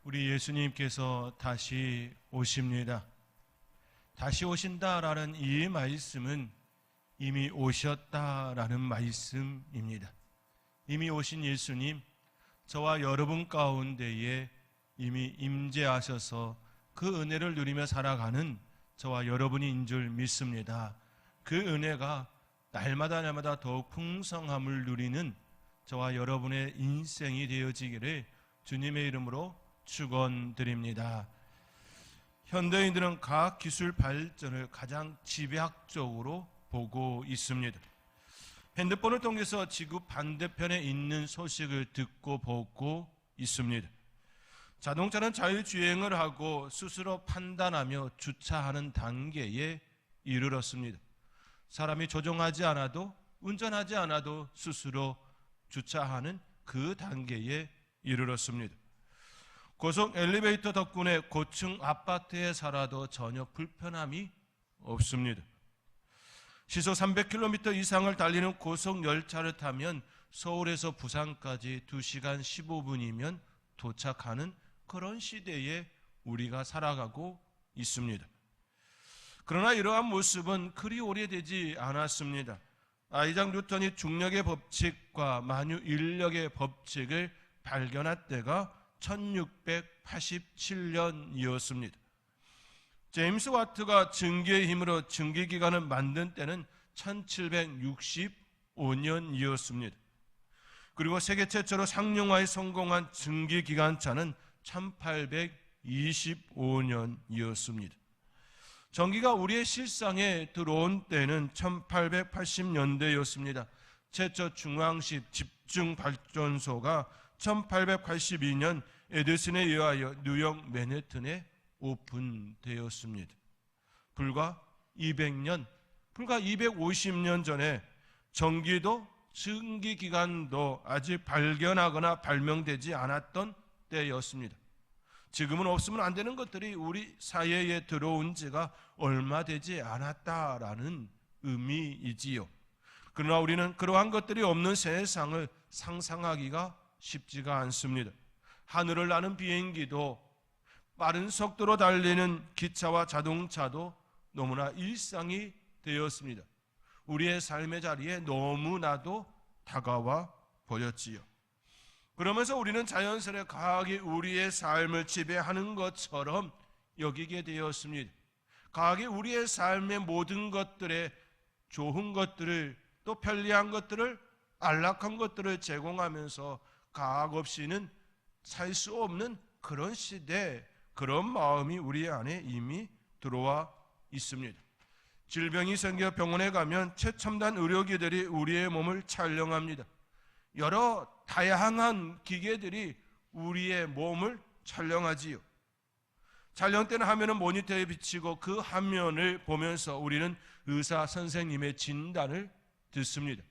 우리 예수님께서 다시 오십니다. 다시 오신다라는 이 말씀은 이미 오셨다라는 말씀입니다. 이미 오신 예수님, 저와 여러분 가운데에 이미 임재하셔서 그 은혜를 누리며 살아가는 저와 여러분인 줄 믿습니다. 그 은혜가 날마다 더욱 풍성함을 누리는 저와 여러분의 인생이 되어지기를 주님의 이름으로 축원드립니다. 현대인들은 과학 기술 발전을 가장 집약적으로 보고 있습니다. 핸드폰을 통해서 지구 반대편에 있는 소식을 듣고 보고 있습니다. 자동차는 자율주행을 하고 스스로 판단하며 주차하는 단계에 이르렀습니다. 사람이 조종하지 않아도, 운전하지 않아도 스스로 주차하는 그 단계에 이르렀습니다. 고속 엘리베이터 덕분에 고층 아파트에 살아도 전혀 불편함이 없습니다. 시속 300km 이상을 달리는 고속 열차를 타면 서울에서 부산까지 2시간 15분이면 도착하는 그런 시대에 우리가 살아가고 있습니다. 그러나 이러한 모습은 그리 오래되지 않았습니다. 아이작 뉴턴이 중력의 법칙과 만유 인력의 법칙을 발견한 때가 1687년이었습니다. 제임스 와트가 증기의 힘으로 증기기관을 만든 때는 1765년이었습니다. 그리고 세계 최초로 상용화에 성공한 증기기관차는 1825년이었습니다. 전기가 우리의 실상에 들어온 때는 1880년대였습니다. 최초 중앙식 집중발전소가 1882년 에디슨에 의하여 뉴욕 맨해튼에 오픈되었습니다. 불과 250년 전에 전기도 증기기관도 아직 발견하거나 발명되지 않았던 때였습니다. 지금은 없으면 안 되는 것들이 우리 사회에 들어온 지가 얼마 되지 않았다라는 의미이지요. 그러나 우리는 그러한 것들이 없는 세상을 상상하기가 쉽지가 않습니다. 하늘을 나는 비행기도 빠른 속도로 달리는 기차와 자동차도 너무나 일상이 되었습니다. 우리의 삶의 자리에 너무나도 다가와 버렸지요. 그러면서 우리는 자연스레 과학이 우리의 삶을 지배하는 것처럼 여기게 되었습니다. 과학이 우리의 삶의 모든 것들에 좋은 것들을, 또 편리한 것들을, 안락한 것들을 제공하면서 과학 없이는 살 수 없는 그런 시대, 그런 마음이 우리 안에 이미 들어와 있습니다. 질병이 생겨 병원에 가면 최첨단 의료기들이 우리의 몸을 촬영합니다. 여러 다양한 기계들이 우리의 몸을 촬영하지요. 촬영 때는 화면은 모니터에 비치고 그 화면을 보면서 우리는 의사 선생님의 진단을 듣습니다.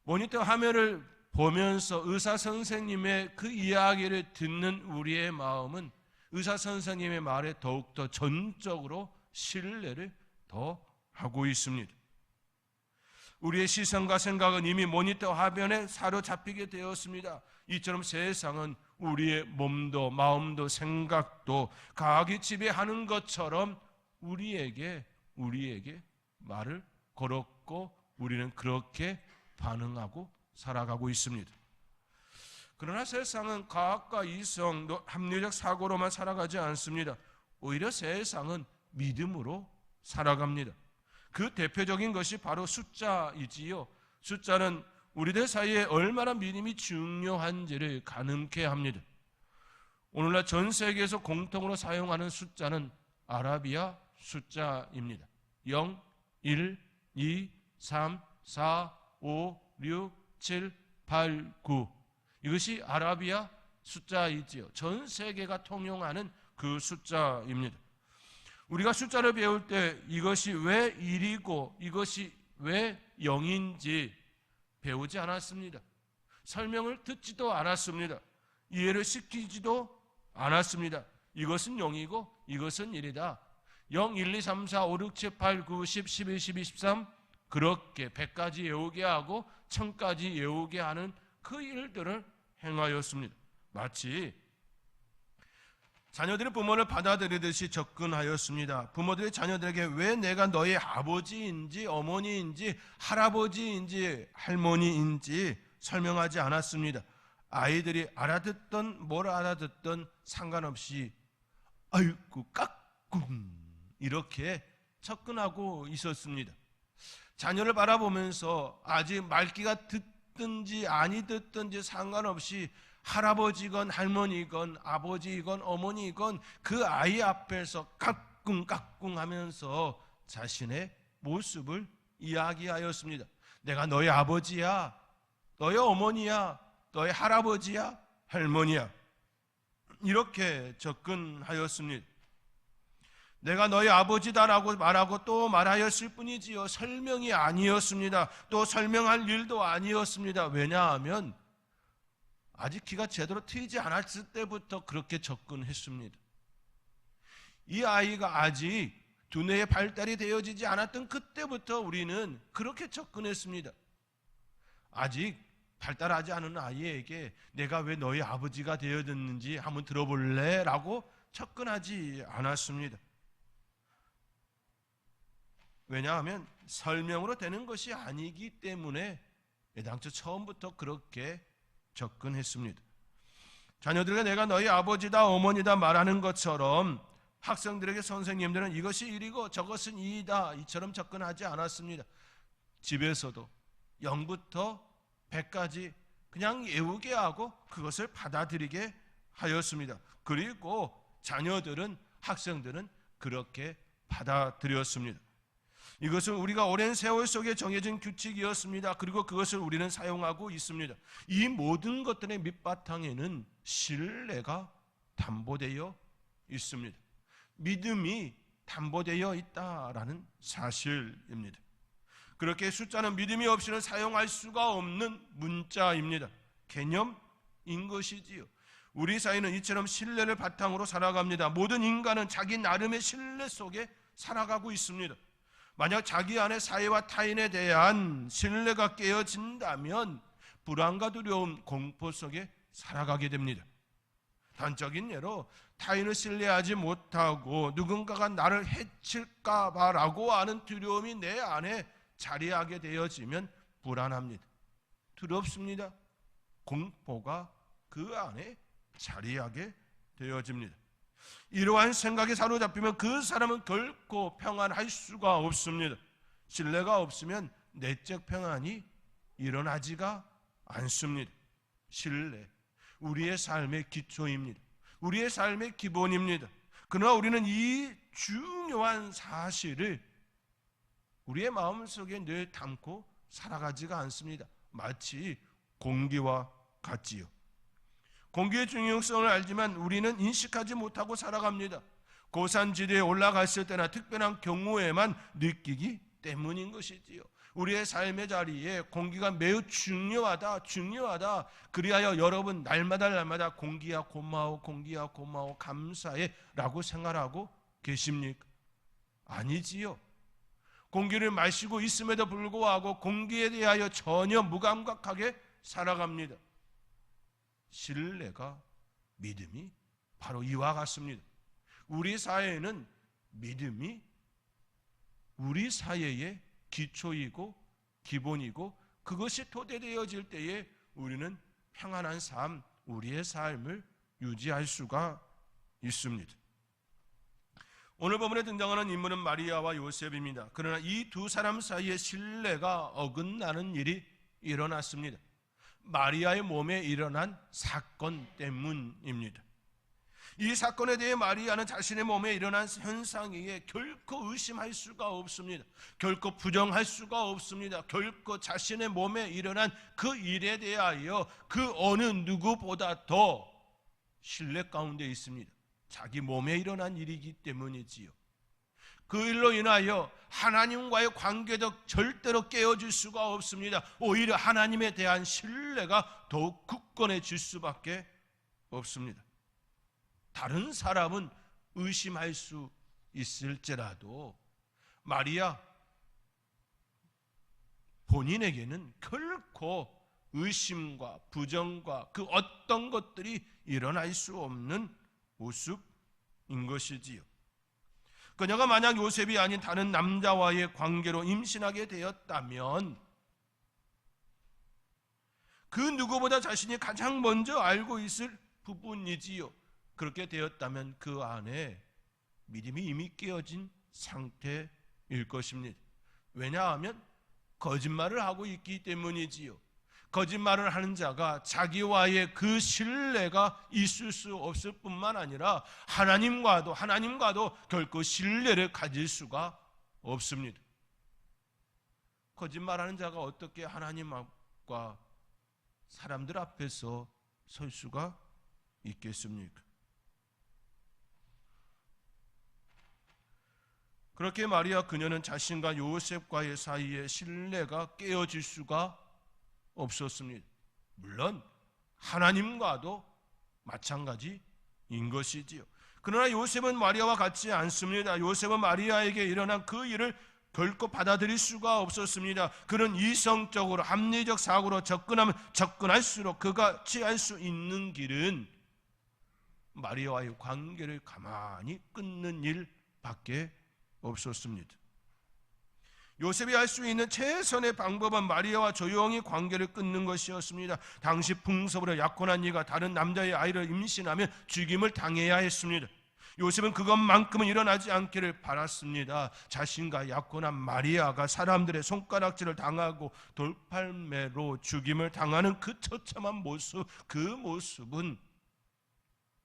모니터 화면을 보면서 의사 선생님의 그 이야기를 듣는 우리의 마음은 의사 선생님의 말에 더욱더 전적으로 신뢰를 더 하고 있습니다. 우리의 시선과 생각은 이미 모니터 화면에 사로잡히게 되었습니다. 이처럼 세상은 우리의 몸도 마음도 생각도 과학이 지배하는 것처럼 우리에게 말을 걸었고 우리는 그렇게 반응하고 살아가고 있습니다. 그러나 세상은 과학과 이성, 합리적 사고로만 살아가지 않습니다. 오히려 세상은 믿음으로 살아갑니다. 그 대표적인 것이 바로 숫자이지요. 숫자는 우리들 사이에 얼마나 믿음이 중요한지를 가늠케 합니다. 오늘날 전 세계에서 공통으로 사용하는 숫자는 아라비아 숫자입니다. 0, 1, 2, 3, 4, 5, 6, 7, 8, 9. 이것이 아라비아 숫자이지요. 전 세계가 통용하는 그 숫자입니다. 우리가 숫자를 배울 때 이것이 왜 1이고 이것이 왜 0인지 배우지 않았습니다. 설명을 듣지도 않았습니다. 이해를 시키지도 않았습니다. 이것은 0이고 이것은 1이다. 0, 1, 2, 3, 4, 5, 6, 7, 8, 9, 10, 11, 12, 13 그렇게 100까지 외우게 하고 1000까지 외우게 하는 그 일들을 행하였습니다. 마치 자녀들이 부모를 받아들이듯이 접근하였습니다. 부모들이 자녀들에게 왜 내가 너의 아버지인지 어머니인지 할아버지인지 할머니인지 설명하지 않았습니다. 아이들이 알아듣던 뭘 알아듣던 상관없이 아이고 까꿍 이렇게 접근하고 있었습니다. 자녀를 바라보면서 아직 말귀가 듣든지 아니 듣든지 상관없이 할아버지건 할머니건 아버지건 어머니건 그 아이 앞에서 까꿍까꿍 하면서 자신의 모습을 이야기하였습니다. 내가 너의 아버지야, 너의 어머니야, 너의 할아버지야, 할머니야, 이렇게 접근하였습니다. 내가 너의 아버지다라고 말하고 또 말하였을 뿐이지요. 설명이 아니었습니다. 또 설명할 일도 아니었습니다. 왜냐하면 아직 귀가 제대로 트이지 않았을 때부터 그렇게 접근했습니다. 이 아이가 아직 두뇌의 발달이 되어지지 않았던 그때부터 우리는 그렇게 접근했습니다. 아직 발달하지 않은 아이에게 내가 왜 너의 아버지가 되어졌는지 한번 들어볼래? 라고 접근하지 않았습니다. 왜냐하면 설명으로 되는 것이 아니기 때문에 애당초 처음부터 그렇게 접근했습니다. 자녀들에게 내가 너희 아버지다 어머니다 말하는 것처럼 학생들에게 선생님들은 이것이 1이고 저것은 2이다 이처럼 접근하지 않았습니다. 집에서도 0부터 100까지 그냥 외우게 하고 그것을 받아들이게 하였습니다. 그리고 자녀들은 학생들은 그렇게 받아들였습니다. 이것은 우리가 오랜 세월 속에 정해진 규칙이었습니다. 그리고 그것을 우리는 사용하고 있습니다. 이 모든 것들의 밑바탕에는 신뢰가 담보되어 있습니다. 믿음이 담보되어 있다라는 사실입니다. 그렇게 숫자는 믿음이 없이는 사용할 수가 없는 문자입니다. 개념인 것이지요. 우리 사회는 이처럼 신뢰를 바탕으로 살아갑니다. 모든 인간은 자기 나름의 신뢰 속에 살아가고 있습니다. 만약 자기 안에 사회와 타인에 대한 신뢰가 깨어진다면 불안과 두려움, 공포 속에 살아가게 됩니다. 단적인 예로 타인을 신뢰하지 못하고 누군가가 나를 해칠까 봐라고 하는 두려움이 내 안에 자리하게 되어지면 불안합니다. 두렵습니다. 공포가 그 안에 자리하게 되어집니다. 이러한 생각에 사로잡히면 그 사람은 결코 평안할 수가 없습니다. 신뢰가 없으면 내적 평안이 일어나지가 않습니다. 신뢰, 우리의 삶의 기초입니다. 우리의 삶의 기본입니다. 그러나 우리는 이 중요한 사실을 우리의 마음속에 늘 담고 살아가지가 않습니다. 마치 공기와 같지요. 공기의 중요성을 알지만 우리는 인식하지 못하고 살아갑니다. 고산지대에 올라갔을 때나 특별한 경우에만 느끼기 때문인 것이지요. 우리의 삶의 자리에 공기가 매우 중요하다. 그리하여 여러분 날마다 공기야 고마워, 공기야 고마워, 감사해 라고 생각하고 계십니까? 아니지요. 공기를 마시고 있음에도 불구하고 공기에 대하여 전혀 무감각하게 살아갑니다. 신뢰가, 믿음이 바로 이와 같습니다. 우리 사회에는 믿음이 우리 사회의 기초이고 기본이고 그것이 토대되어질 때에 우리는 평안한 삶, 우리의 삶을 유지할 수가 있습니다. 오늘 본문에 등장하는 인물은 마리아와 요셉입니다. 그러나 이 두 사람 사이에 신뢰가 어긋나는 일이 일어났습니다. 마리아의 몸에 일어난 사건 때문입니다. 이 사건에 대해 마리아는 자신의 몸에 일어난 현상에 결코 의심할 수가 없습니다. 결코 부정할 수가 없습니다. 결코 자신의 몸에 일어난 그 일에 대하여 그 어느 누구보다 더 신뢰 가운데 있습니다. 자기 몸에 일어난 일이기 때문이지요. 그 일로 인하여 하나님과의 관계도 절대로 깨어질 수가 없습니다. 오히려 하나님에 대한 신뢰가 더욱 굳건해질 수밖에 없습니다. 다른 사람은 의심할 수 있을지라도 마리아 본인에게는 결코 의심과 부정과 그 어떤 것들이 일어날 수 없는 모습 것이지요. 그녀가 만약 요셉이 아닌 다른 남자와의 관계로 임신하게 되었다면 그 누구보다 자신이 가장 먼저 알고 있을 부분이지요. 그렇게 되었다면 그 안에 믿음이 이미 깨어진 상태일 것입니다. 왜냐하면 거짓말을 하고 있기 때문이지요. 거짓말을 하는 자가 자기와의 그 신뢰가 있을 수 없을 뿐만 아니라 하나님과도 결코 신뢰를 가질 수가 없습니다. 거짓말하는 자가 어떻게 하나님과 사람들 앞에서 설 수가 있겠습니까? 그렇게 마리아 그녀는 자신과 요셉과의 사이에 신뢰가 깨어질 수가 없었습니다. 물론 하나님과도 마찬가지인 것이지요. 그러나 요셉은 마리아와 같지 않습니다. 요셉은 마리아에게 일어난 그 일을 결코 받아들일 수가 없었습니다. 그는 이성적으로 합리적 사고로 접근하면 접근할수록 그가 취할 수 있는 길은 마리아와의 관계를 가만히 끊는 일밖에 없었습니다. 요셉이 할 수 있는 최선의 방법은 마리아와 조용히 관계를 끊는 것이었습니다. 당시 풍습으로 약혼한 이가 다른 남자의 아이를 임신하면 죽임을 당해야 했습니다. 요셉은 그것만큼은 일어나지 않기를 바랐습니다. 자신과 약혼한 마리아가 사람들의 손가락질을 당하고 돌팔매로 죽임을 당하는 그 처참한 모습, 그 모습은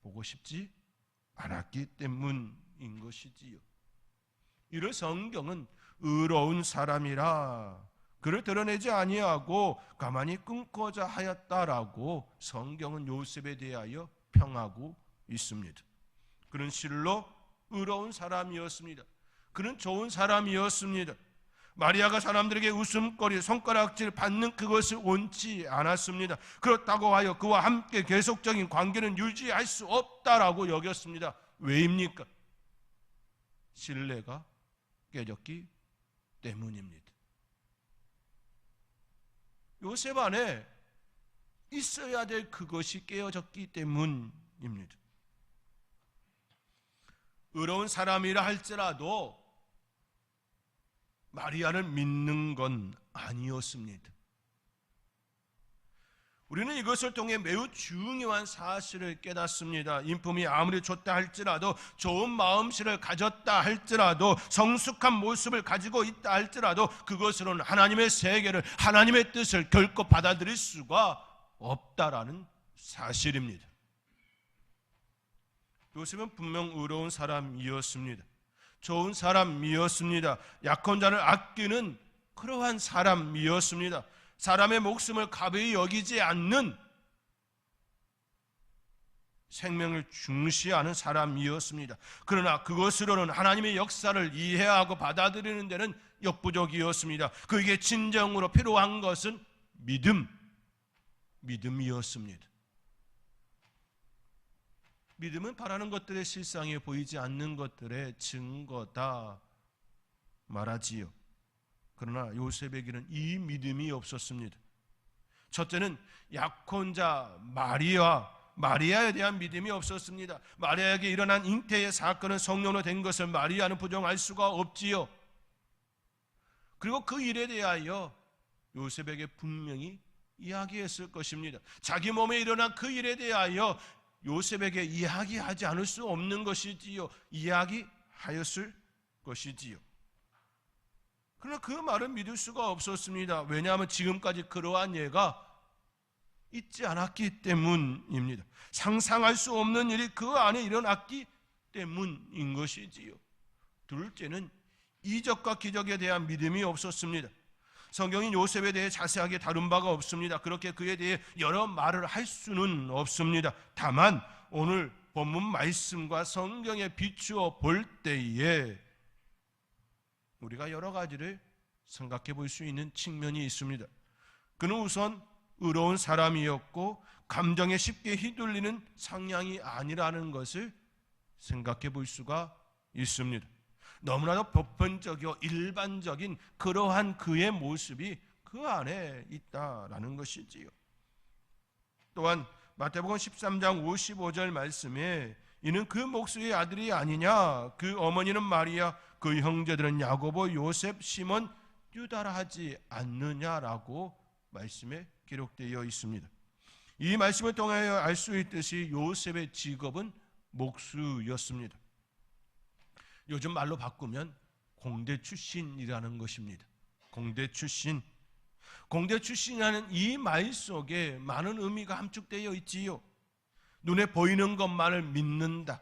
보고 싶지 않았기 때문인 것이지요. 이를 성경은 의로운 사람이라 그를 드러내지 아니하고 가만히 끊고자 하였다라고 성경은 요셉에 대하여 평하고 있습니다. 그는 실로 의로운 사람이었습니다. 그는 좋은 사람이었습니다. 마리아가 사람들에게 웃음거리, 손가락질 받는 그것을 원치 않았습니다. 그렇다고 하여 그와 함께 계속적인 관계는 유지할 수 없다라고 여겼습니다. 왜입니까? 신뢰가 깨졌기 때문입니다. 요셉 안에 있어야 될 그것이 깨어졌기 때문입니다. 의로운 사람이라 할지라도 마리아를 믿는 건 아니었습니다. 우리는 이것을 통해 매우 중요한 사실을 깨닫습니다. 인품이 아무리 좋다 할지라도, 좋은 마음씨를 가졌다 할지라도, 성숙한 모습을 가지고 있다 할지라도 그것으로는 하나님의 세계를, 하나님의 뜻을 결코 받아들일 수가 없다라는 사실입니다. 요셉은 분명 의로운 사람이었습니다. 좋은 사람이었습니다. 약혼자를 아끼는 그러한 사람이었습니다. 사람의 목숨을 가벼이 여기지 않는, 생명을 중시하는 사람이었습니다. 그러나 그것으로는 하나님의 역사를 이해하고 받아들이는 데는 역부족이었습니다. 그에게 진정으로 필요한 것은 믿음이었습니다. 믿음은 바라는 것들의 실상에 보이지 않는 것들의 증거다 말하지요. 그러나 요셉에게는 이 믿음이 없었습니다. 첫째는 약혼자 마리아에 대한 믿음이 없었습니다. 마리아에게 일어난 잉태의 사건은 성령으로 된 것을 마리아는 부정할 수가 없지요. 그리고 그 일에 대하여 요셉에게 분명히 이야기했을 것입니다. 자기 몸에 일어난 그 일에 대하여 요셉에게 이야기하지 않을 수 없는 것이지요. 이야기하였을 것이지요. 그러나 그 말은 믿을 수가 없었습니다. 왜냐하면 지금까지 그러한 예가 있지 않았기 때문입니다. 상상할 수 없는 일이 그 안에 일어났기 때문인 것이지요. 둘째는 이적과 기적에 대한 믿음이 없었습니다. 성경이 요셉에 대해 자세하게 다룬 바가 없습니다. 그렇게 그에 대해 여러 말을 할 수는 없습니다. 다만 오늘 본문 말씀과 성경에 비추어 볼 때에 우리가 여러 가지를 생각해 볼 수 있는 측면이 있습니다. 그는 우선 의로운 사람이었고 감정에 쉽게 휘둘리는 성향이 아니라는 것을 생각해 볼 수가 있습니다. 너무나도 보편적이고 일반적인 그러한 그의 모습이 그 안에 있다라는 것이지요. 또한 마태복음 13장 55절 말씀에 이는 그 목수의 아들이 아니냐? 그 어머니는 마리아, 그 형제들은 야고보, 요셉, 시몬, 유다라 하지 않느냐라고 말씀에 기록되어 있습니다. 이 말씀을 통하여 알 수 있듯이 요셉의 직업은 목수였습니다. 요즘 말로 바꾸면 공대 출신이라는 것입니다. 공대 출신. 공대 출신이라는 이 말 속에 많은 의미가 함축되어 있지요. 눈에 보이는 것만을 믿는다.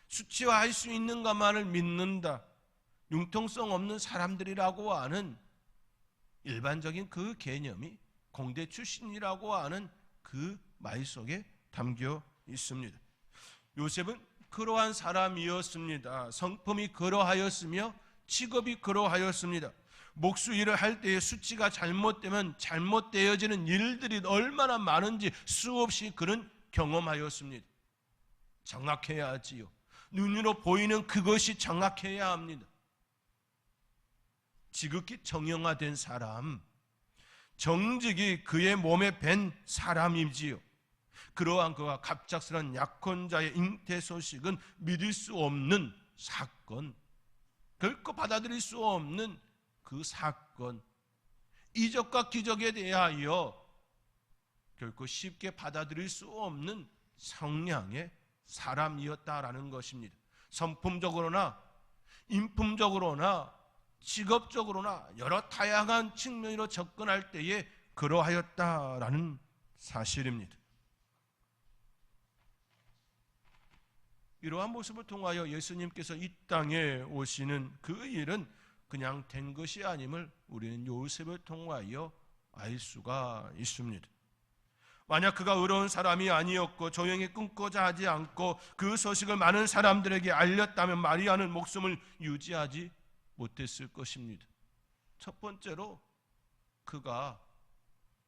수치화할 수 있는 것만을 믿는다. 융통성 없는 사람들이라고 하는 일반적인 그 개념이 공대 출신이라고 하는 그 말 속에 담겨 있습니다. 요셉은 그러한 사람이었습니다. 성품이 그러하였으며 직업이 그러하였습니다. 목수 일을 할 때에 수치가 잘못되면 잘못되어지는 일들이 얼마나 많은지 수없이 그는 경험하였습니다. 정확해야 하지요. 눈으로 보이는 그것이 정확해야 합니다. 지극히 정형화된 사람, 정직이 그의 몸에 밴 사람이지요. 그러한 그와 갑작스런 약혼자의 잉태 소식은 믿을 수 없는 사건, 결코 받아들일 수 없는 그 사건, 이적과 기적에 대하여 결코 쉽게 받아들일 수 없는 성향의 사람이었다라는 것입니다. 성품적으로나 인품적으로나 직업적으로나 여러 다양한 측면으로 접근할 때에 그러하였다라는 사실입니다. 이러한 모습을 통하여 예수님께서 이 땅에 오시는 그 일은 그냥 된 것이 아님을 우리는 요셉을 통하여 알 수가 있습니다. 만약 그가 의로운 사람이 아니었고 조용히 끊고자 하지 않고 그 소식을 많은 사람들에게 알렸다면 마리아는 목숨을 유지하지 못했을 것입니다. 첫 번째로 그가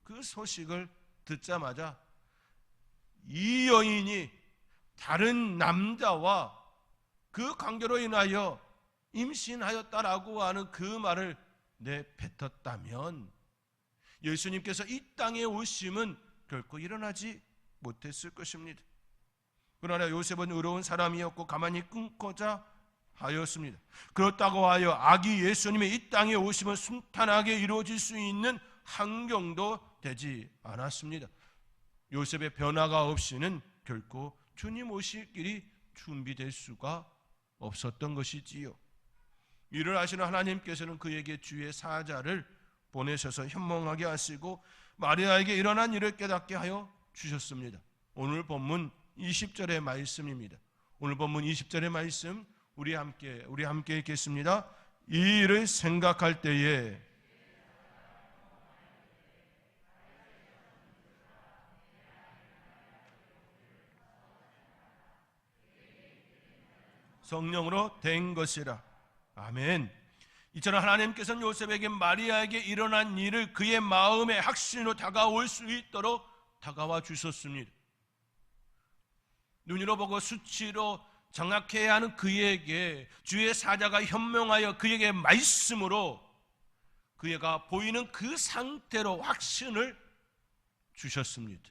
그 소식을 듣자마자 이 여인이 다른 남자와 그 관계로 인하여 임신하였다라고 하는 그 말을 내뱉었다면 예수님께서 이 땅에 오심은 결코 일어나지 못했을 것입니다. 그러나 요셉은 의로운 사람이었고 가만히 끊고자 하였습니다. 그렇다고 하여 아기 예수님의 이 땅에 오심은 순탄하게 이루어질 수 있는 환경도 되지 않았습니다. 요셉의 변화가 없이는 결코 주님 오실 길이 준비될 수가 없었던 것이지요. 이를 아시는 하나님께서는 그에게 주의 사자를 보내셔서 현몽하게 하시고 마리아에게 일어난 일을 깨닫게 하여 주셨습니다. 오늘 본문 20절의 말씀입니다. 오늘 본문 20절의 말씀 우리 함께 읽겠습니다. 이 일을 생각할 때에 성령으로 된 것이라. 아멘. 이처럼 하나님께서는 요셉에게 마리아에게 일어난 일을 그의 마음의 확신으로 다가올 수 있도록 다가와 주셨습니다. 눈으로 보고 수치로 정확해야 하는 그에게 주의 사자가 현명하여 그에게 말씀으로 그가 보이는 그 상태로 확신을 주셨습니다.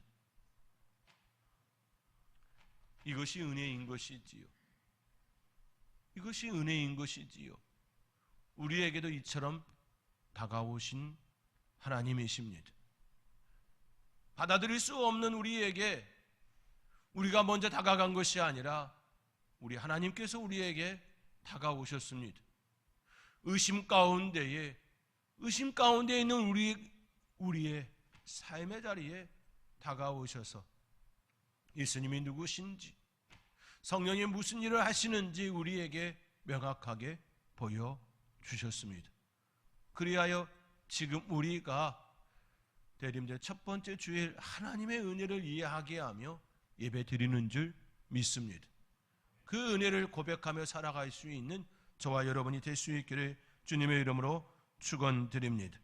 이것이 은혜인 것이지요. 이것이 은혜인 것이지요. 우리에게도 이처럼 다가오신 하나님이십니다. 받아들일 수 없는 우리에게 우리가 먼저 다가간 것이 아니라 우리 하나님께서 우리에게 다가오셨습니다. 의심 가운데 있는 우리의 삶의 자리에 다가오셔서 예수님이 누구신지, 성령이 무슨 일을 하시는지 우리에게 명확하게 보여주셨습니다. 그리하여 지금 우리가 대림절 첫 번째 주일 하나님의 은혜를 이해하게 하며 예배 드리는 줄 믿습니다. 그 은혜를 고백하며 살아갈 수 있는 저와 여러분이 될 수 있기를 주님의 이름으로 축원드립니다.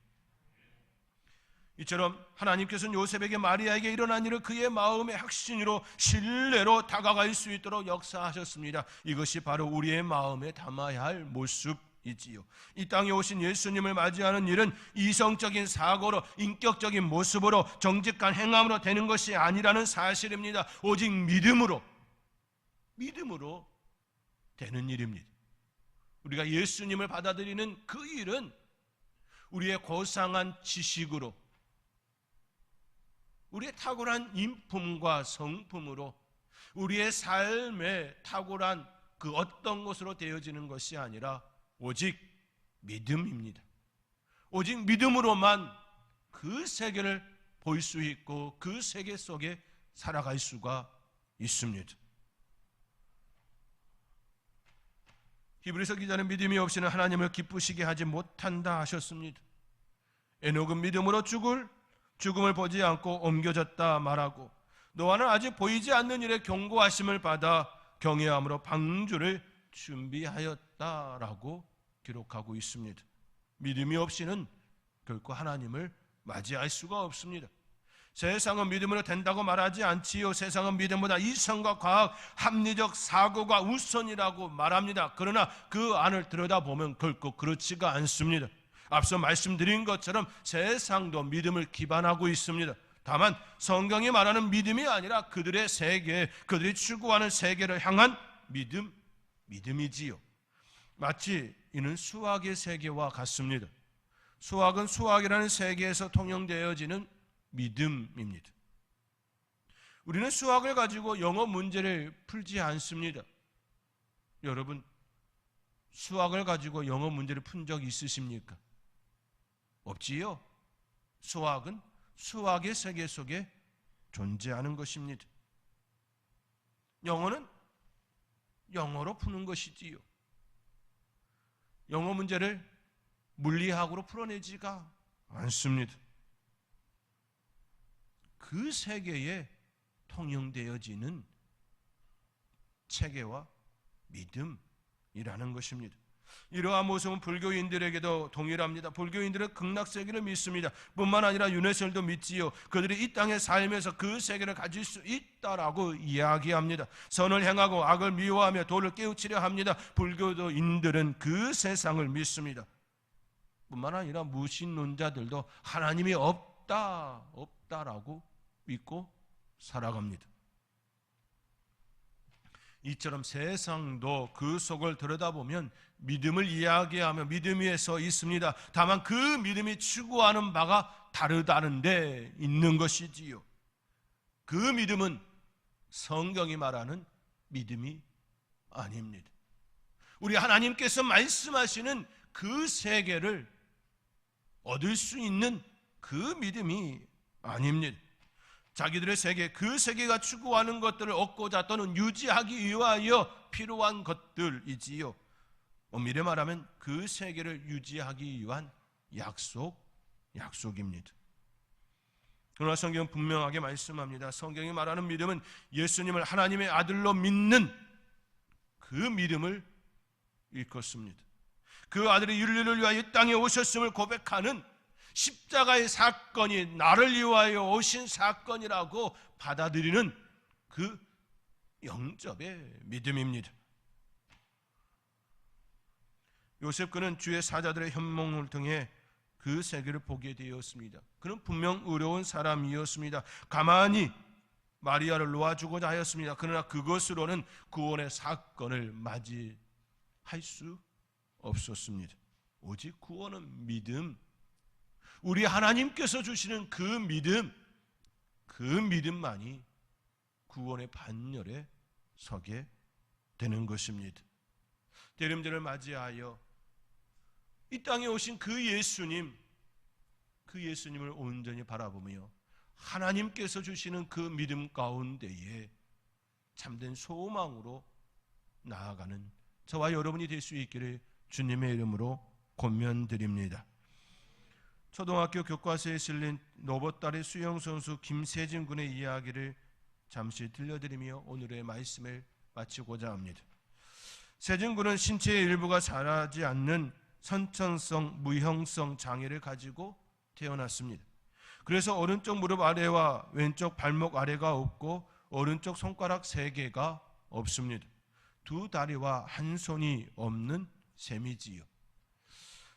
이처럼 하나님께서는 요셉에게 마리아에게 일어난 일을 그의 마음의 확신으로 신뢰로 다가갈 수 있도록 역사하셨습니다. 이것이 바로 우리의 마음에 담아야 할 모습이지요. 이 땅에 오신 예수님을 맞이하는 일은 이성적인 사고로 인격적인 모습으로 정직한 행함으로 되는 것이 아니라는 사실입니다. 오직 믿음으로 믿음으로 되는 일입니다. 우리가 예수님을 받아들이는 그 일은 우리의 고상한 지식으로, 우리의 탁월한 인품과 성품으로, 우리의 삶에 탁월한 그 어떤 것으로 되어지는 것이 아니라 오직 믿음입니다. 오직 믿음으로만 그 세계를 볼 수 있고 그 세계 속에 살아갈 수가 있습니다. 히브리서 기자는 믿음이 없이는 하나님을 기쁘시게 하지 못한다 하셨습니다. 에녹은 믿음으로 죽음을 보지 않고 옮겨졌다 말하고, 노아는 아직 보이지 않는 일에 경고하심을 받아 경외함으로 방주를 준비하였다라고 기록하고 있습니다. 믿음이 없이는 결코 하나님을 맞이할 수가 없습니다. 세상은 믿음으로 된다고 말하지 않지요. 세상은 믿음보다 이성과 과학, 합리적 사고가 우선이라고 말합니다. 그러나 그 안을 들여다보면 결코 그렇지가 않습니다. 앞서 말씀드린 것처럼 세상도 믿음을 기반하고 있습니다. 다만 성경이 말하는 믿음이 아니라 그들의 세계, 그들이 추구하는 세계를 향한 믿음이지요. 마치 이는 수학의 세계와 같습니다. 수학은 수학이라는 세계에서 통용되어지는 믿음입니다. 우리는 수학을 가지고 영어 문제를 풀지 않습니다. 여러분, 수학을 가지고 영어 문제를 푼 적 있으십니까? 없지요? 수학은 수학의 세계 속에 존재하는 것입니다. 영어는 영어로 푸는 것이지요. 영어 문제를 물리학으로 풀어내지가 않습니다. 그 세계에 통용되어지는 체계와 믿음이라는 것입니다. 이러한 모습은 불교인들에게도 동일합니다. 불교인들은 극락세계를 믿습니다. 뿐만 아니라 유네스도 믿지요. 그들이 이 땅의 삶에서 그 세계를 가질 수 있다라고 이야기합니다. 선을 행하고 악을 미워하며 도를 깨우치려 합니다. 불교도인들은 그 세상을 믿습니다. 뿐만 아니라 무신론자들도 하나님이 없다라고 믿고 살아갑니다. 이처럼 세상도 그 속을 들여다보면 믿음을 이야기하며 믿음 위에 서 있습니다. 다만 그 믿음이 추구하는 바가 다르다는 데 있는 것이지요. 그 믿음은 성경이 말하는 믿음이 아닙니다. 우리 하나님께서 말씀하시는 그 세계를 얻을 수 있는 그 믿음이 아닙니다. 자기들의 세계, 그 세계가 추구하는 것들을 얻고자 또는 유지하기 위하여 필요한 것들이지요. 엄밀히 말하면 그 세계를 유지하기 위한 약속입니다. 그러나 성경은 분명하게 말씀합니다. 성경이 말하는 믿음은 예수님을 하나님의 아들로 믿는 그 믿음을 일컫습니다. 그 아들이 인류를 위하여 이 땅에 오셨음을 고백하는 십자가의 사건이 나를 위하여 오신 사건이라고 받아들이는 그 영접의 믿음입니다. 요셉 그는 주의 사자들의 현몽을 통해 그 세계를 보게 되었습니다. 그는 분명 의로운 사람이었습니다. 가만히 마리아를 놓아주고자 하였습니다. 그러나 그것으로는 구원의 사건을 맞이할 수 없었습니다. 오직 구원은 믿음, 우리 하나님께서 주시는 그 믿음만이 구원의 반열에 서게 되는 것입니다. 대림절을 맞이하여 이 땅에 오신 그 예수님을 온전히 바라보며 하나님께서 주시는 그 믿음 가운데에 참된 소망으로 나아가는 저와 여러분이 될 수 있기를 주님의 이름으로 권면드립니다. 초등학교 교과서에 실린 로봇다리 수영선수 김세진 군의 이야기를 잠시 들려드리며 오늘의 말씀을 마치고자 합니다. 세진 군은 신체의 일부가 자라지 않는 선천성 무형성 장애를 가지고 태어났습니다. 그래서 오른쪽 무릎 아래와 왼쪽 발목 아래가 없고 오른쪽 손가락 3개가 없습니다. 2 다리와 한 손이 없는 셈이지요.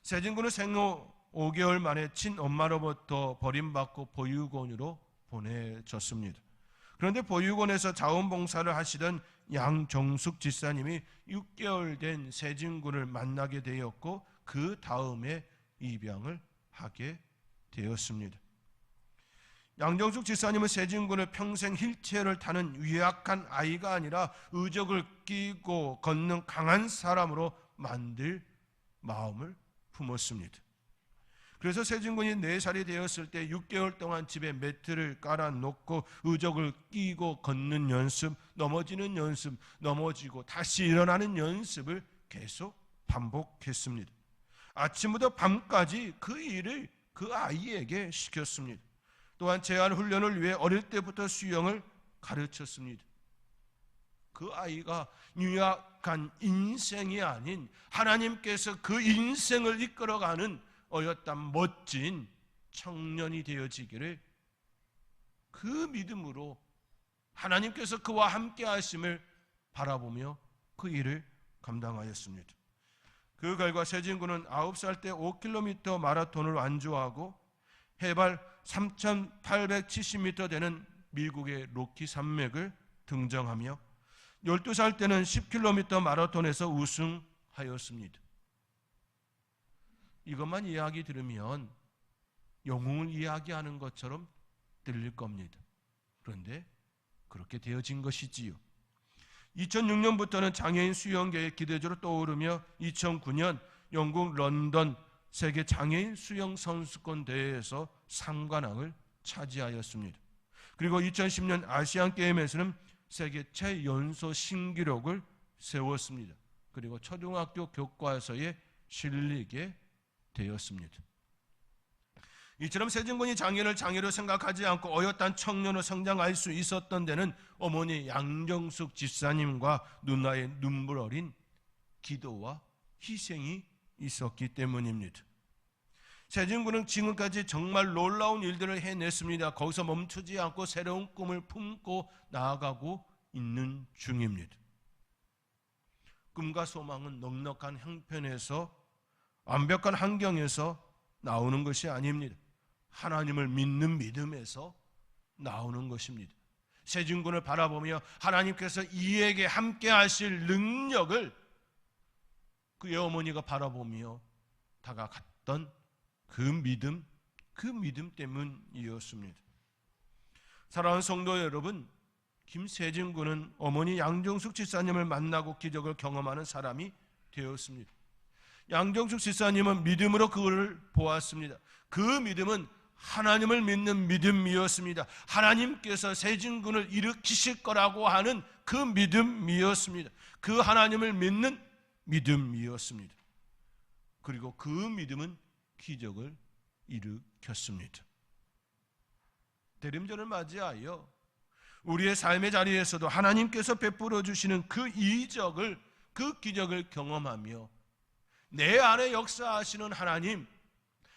세진 군은 생후 5개월 만에 친엄마로부터 버림받고 보육원으로 보내졌습니다. 그런데 보육원에서 자원봉사를 하시던 양정숙 집사님이 6개월 된 세진군을 만나게 되었고 그 다음에 입양을 하게 되었습니다. 양정숙 집사님은 세진군을 평생 휠체어를 타는 위약한 아이가 아니라 의적을 끼고 걷는 강한 사람으로 만들 마음을 품었습니다. 그래서 세진군이 4살이 되었을 때 6개월 동안 집에 매트를 깔아놓고 의적을 끼고 걷는 연습, 넘어지는 연습, 넘어지고 다시 일어나는 연습을 계속 반복했습니다. 아침부터 밤까지 그 일을 그 아이에게 시켰습니다. 또한 재활 훈련을 위해 어릴 때부터 수영을 가르쳤습니다. 그 아이가 유약한 인생이 아닌 하나님께서 그 인생을 이끌어가는 어엿한 멋진 청년이 되어지기를 그 믿음으로 하나님께서 그와 함께 하심을 바라보며 그 일을 감당하였습니다. 그 결과 세진군은 9살 때 5km 마라톤을 완주하고 해발 3,870m 되는 미국의 로키 산맥을 등정하며 12살 때는 10km 마라톤에서 우승하였습니다. 이것만 이야기 들으면 영웅을 이야기하는 것처럼 들릴 겁니다. 그런데 그렇게 되어진 것이지요. 2006년부터는 장애인 수영계의 기대주로 떠오르며 2009년 영국 런던 세계 장애인 수영 선수권 대회에서 상관왕을 차지하였습니다. 그리고 2010년 아시안 게임에서는 세계 최연소 신기록을 세웠습니다. 그리고 초등학교 교과서에 실리게 되었습니다. 이처럼 세진군이 장애를 장애로 생각하지 않고 어엿한 청년으로 성장할 수 있었던 데는 어머니 양정숙 집사님과 누나의 눈물 어린 기도와 희생이 있었기 때문입니다. 세진군은 지금까지 정말 놀라운 일들을 해냈습니다. 거기서 멈추지 않고 새로운 꿈을 품고 나아가고 있는 중입니다. 꿈과 소망은 넉넉한 형편에서 완벽한 환경에서 나오는 것이 아닙니다. 하나님을 믿는 믿음에서 나오는 것입니다. 세진군을 바라보며 하나님께서 이에게 함께 하실 능력을 그의 어머니가 바라보며 다가갔던 그 믿음 때문이었습니다. 사랑하는 성도 여러분, 김세진군은 어머니 양정숙 집사님을 만나고 기적을 경험하는 사람이 되었습니다. 양정숙 집사님은 믿음으로 그를 보았습니다. 그 믿음은 하나님을 믿는 믿음이었습니다. 하나님께서 세진군을 일으키실 거라고 하는 그 믿음이었습니다. 그 하나님을 믿는 믿음이었습니다. 그리고 그 믿음은 기적을 일으켰습니다. 대림절을 맞이하여 우리의 삶의 자리에서도 하나님께서 베풀어 주시는 그 이적을, 그 기적을 경험하며 내 안에 역사하시는 하나님,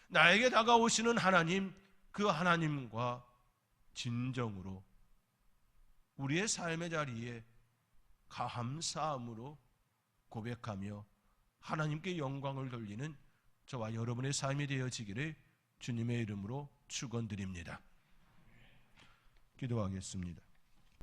나에게 다가오시는 하나님, 그 하나님과 진정으로 우리의 삶의 자리에 감사함으로 고백하며 하나님께 영광을 돌리는 저와 여러분의 삶이 되어지기를 주님의 이름으로 축원드립니다. 기도하겠습니다.